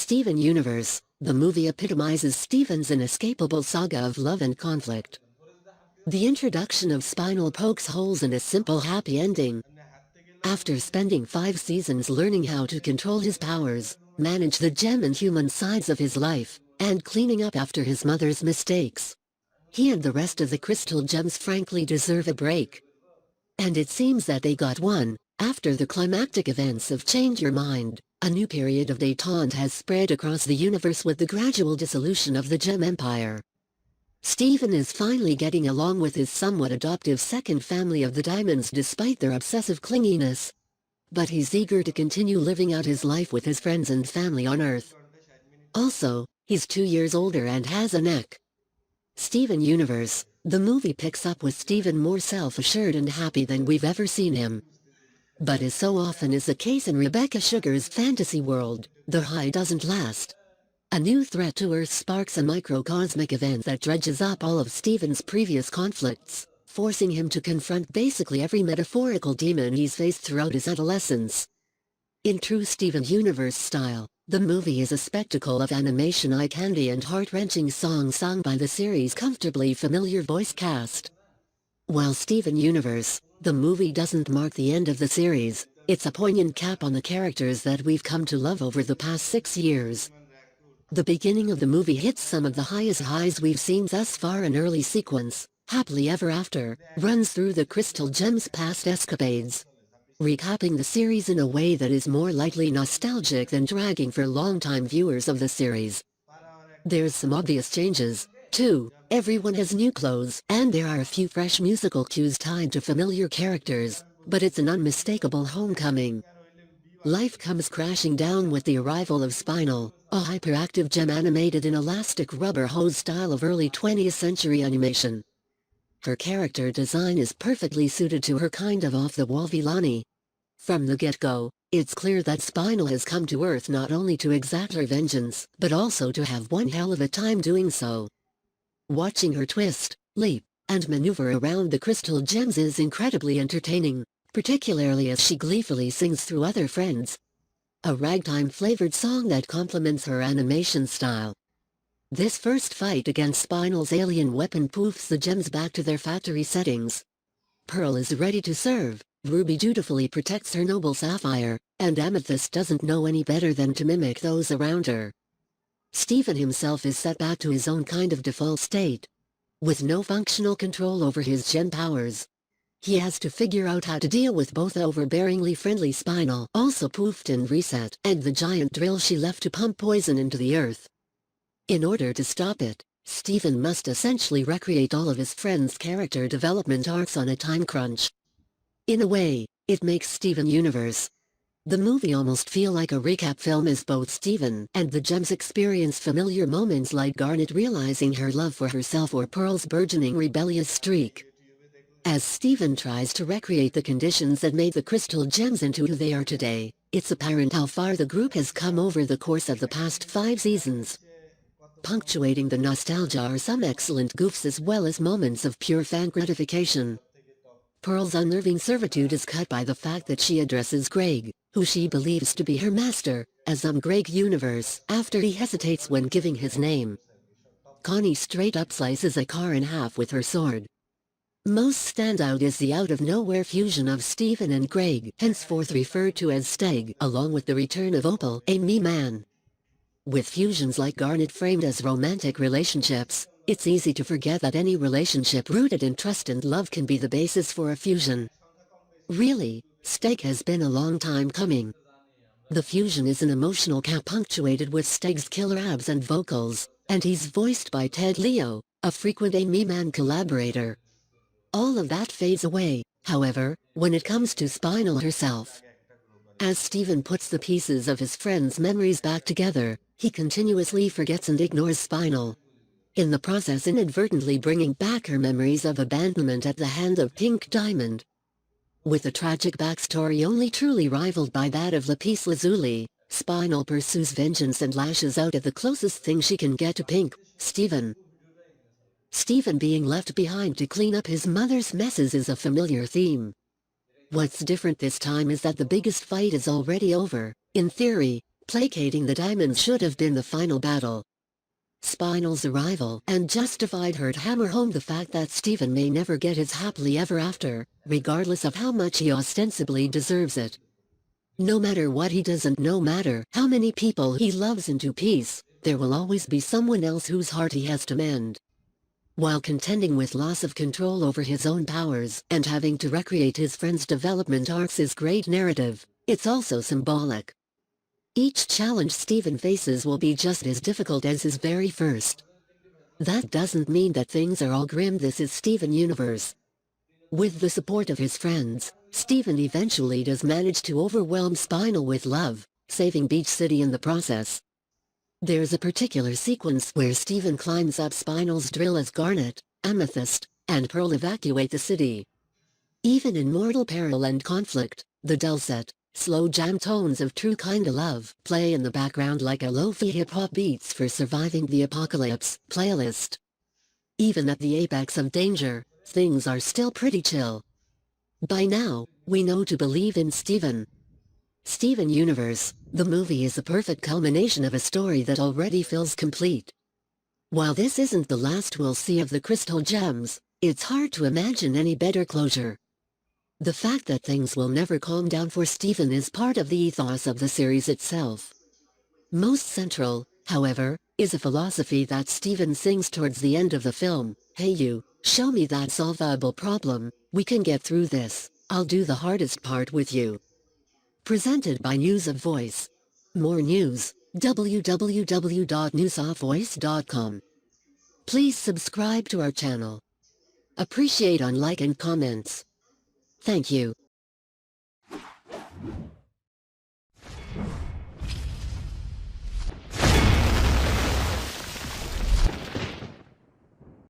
Steven Universe, the movie epitomizes Steven's inescapable saga of love and conflict. The introduction of Spinel pokes holes in a simple happy ending. After spending 5 seasons learning how to control his powers, manage the gem and human sides of his life, and cleaning up after his mother's mistakes, he and the rest of the crystal gems frankly deserve a break. And it seems that they got one. After the climactic events of Change Your Mind, a new period of détente has spread across the universe with the gradual dissolution of the Gem Empire. Steven is finally getting along with his somewhat adoptive second family of the Diamonds despite their obsessive clinginess. But he's eager to continue living out his life with his friends and family on Earth. Also, he's 2 years older and has a neck. Steven Universe, the movie picks up with Steven more self-assured and happy than we've ever seen him. But as so often is the case in Rebecca Sugar's fantasy world, the high doesn't last. A new threat to Earth sparks a microcosmic event that dredges up all of Steven's previous conflicts, forcing him to confront basically every metaphorical demon he's faced throughout his adolescence. In true Steven Universe style, the movie is a spectacle of animation eye candy and heart-wrenching songs sung by the series' comfortably familiar voice cast. While Steven Universe, the movie doesn't mark the end of the series, it's a poignant cap on the characters that we've come to love over the past 6 years. The beginning of the movie hits some of the highest highs we've seen thus far. An early sequence, Happily Ever After, runs through the Crystal Gem's past escapades, recapping the series in a way that is more lightly nostalgic than dragging for longtime viewers of the series. There's some obvious changes, too. Everyone has new clothes, and there are a few fresh musical cues tied to familiar characters, but it's an unmistakable homecoming. Life comes crashing down with the arrival of Spinel, a hyperactive gem animated in elastic rubber hose style of early 20th century animation. Her character design is perfectly suited to her kind of off-the-wall villainy. From the get-go, it's clear that Spinel has come to Earth not only to exact her vengeance, but also to have one hell of a time doing so. Watching her twist, leap, and maneuver around the crystal gems is incredibly entertaining, particularly as she gleefully sings through other friends. A ragtime-flavored song that complements her animation style. This first fight against Spinel's alien weapon poofs the gems back to their factory settings. Pearl is ready to serve, Ruby dutifully protects her noble Sapphire, and Amethyst doesn't know any better than to mimic those around her. Steven himself is set back to his own kind of default state. With no functional control over his gem powers, he has to figure out how to deal with both overbearingly friendly Spinel, also poofed and reset, and the giant drill she left to pump poison into the Earth. In order to stop it, Steven must essentially recreate all of his friends' character development arcs on a time crunch. In a way, it makes Steven Universe, the movie, almost feel like a recap film as both Steven and the gems experience familiar moments like Garnet realizing her love for herself or Pearl's burgeoning rebellious streak. As Steven tries to recreate the conditions that made the crystal gems into who they are today, it's apparent how far the group has come over the course of the past 5 seasons. Punctuating the nostalgia are some excellent goofs as well as moments of pure fan gratification. Pearl's unnerving servitude is cut by the fact that she addresses Greg, who she believes to be her master, as Greg Universe, after he hesitates when giving his name. Connie straight up slices a car in half with her sword. Most standout is the out-of-nowhere fusion of Steven and Greg, henceforth referred to as Steg, along with the return of Opal, a me-man. With fusions like Garnet framed as romantic relationships, it's easy to forget that any relationship rooted in trust and love can be the basis for a fusion. Really, Steg has been a long time coming. The fusion is an emotional cap punctuated with Steg's killer abs and vocals, and he's voiced by Ted Leo, a frequent me-man collaborator. All of that fades away, however, when it comes to Spinel herself. As Steven puts the pieces of his friends' memories back together, he continuously forgets and ignores Spinel, in the process inadvertently bringing back her memories of abandonment at the hand of Pink Diamond. With a tragic backstory only truly rivaled by that of Lapis Lazuli, Spinel pursues vengeance and lashes out at the closest thing she can get to Pink, Steven. Steven being left behind to clean up his mother's messes is a familiar theme. What's different this time is that the biggest fight is already over, in theory, Placating the diamonds should have been the final battle. Spinel's arrival and justified hurt hammer home the fact that Steven may never get his happily ever after, regardless of how much he ostensibly deserves it. No matter what he does and no matter how many people he loves into peace, there will always be someone else whose heart he has to mend. While contending with loss of control over his own powers and having to recreate his friend's development arcs is great narrative, it's also symbolic. Each challenge Steven faces will be just as difficult as his very first. That doesn't mean that things are all grim. This is Steven Universe. With the support of his friends, Steven eventually does manage to overwhelm Spinel with love, saving Beach City in the process. There's a particular sequence where Steven climbs up Spinel's drill as Garnet, Amethyst, and Pearl evacuate the city. Even in mortal peril and conflict, the dulcet, slow jam tones of True Kinda Love play in the background like a lo-fi hip-hop beats for Surviving the Apocalypse playlist. Even at the apex of danger, things are still pretty chill. By now, we know to believe in Steven. Steven Universe, the movie is a perfect culmination of a story that already feels complete. While this isn't the last we'll see of the Crystal Gems, it's hard to imagine any better closure. The fact that things will never calm down for Steven is part of the ethos of the series itself. Most central, however, is a philosophy that Steven sings towards the end of the film: "Hey you, show me that solvable problem, we can get through this, I'll do the hardest part with you." Presented by News of Voice. More news, www.newsofvoice.com. Please subscribe to our channel. Appreciate on like and comments. Thank you.